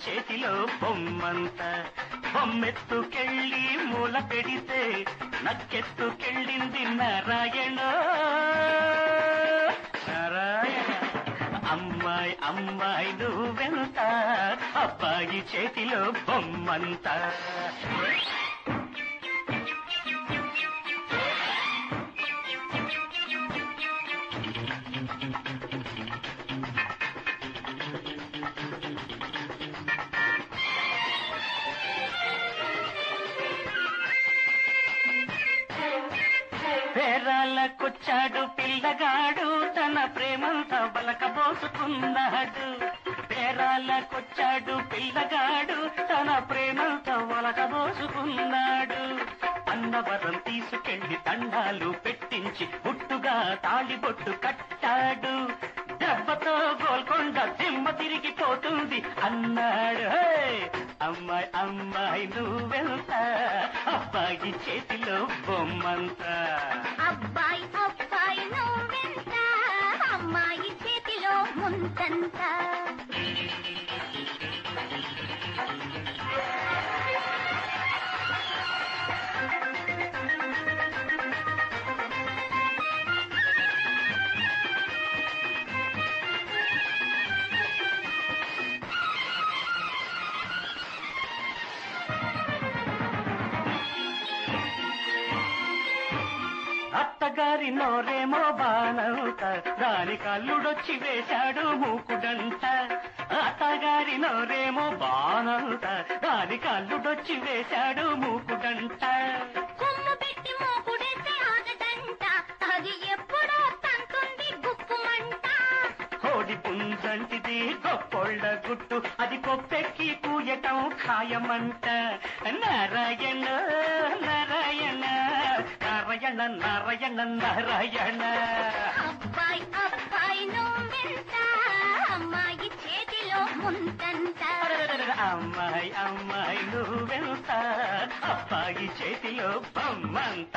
చేతిలో బొమ్మంత బొమ్మెత్తుకెళ్ళి మూల పెడితే నక్కెత్తుకెళ్ళింది నారాయణ నారాయణ. అమ్మాయి అమ్మాయి నువ్వెంత అబ్బాయి చేతిలో బొమ్మంత. పేరాలకొచ్చాడు పిల్లగాడు తన ప్రేమంతా బలకబోసుకున్నాడు. పేరాలకొచ్చాడు పిల్లగాడు తన ప్రేమంతా బలకబోసుకున్నాడు. అన్నవరం తీసుకెళ్లి దండాలు పెట్టించి గుట్టుగా తాళిబొట్టు కట్టాడు. దెబ్బతో గోల్కొండ దిమ్మ తిరిగిపోతుంది అన్నాడు. అమ్మాయి అమ్మాయి నువ్వెంత అబ్బాయి చేతిలో బొమ్మంత. అబ్బాయి అబ్బాయి నువ్వెంత అమ్మాయి చేతిలో ముంతంత. అత్తగారి నోరేమో బానంత దాని కల్లుడొచ్చి వేశాడు మూకుడంట. అత్తగారి నోరేమో బానంత దాని కల్లుడొచ్చి వేశాడు మూకుడంట. కొమ్ము పెట్టి మూకుడేస్తే ఆగదంట అది ఎప్పుడో తంతుంది గుప్పుమంట. కోడి పుంజంటిది గొప్పోళ్ళ గుట్టు అది కొప్పెక్కి కూయటం ఖాయమంట. నారాయణ నారాయణ నారాయణ నారాయణ నారాయణ. అబ్బాయి అబ్బాయి నువ్వెంత అమ్మాయి చేతిలో ముంతంత. అమ్మాయి అమ్మాయి నువ్వెంత అబ్బాయి చేతిలో బొమ్మంత.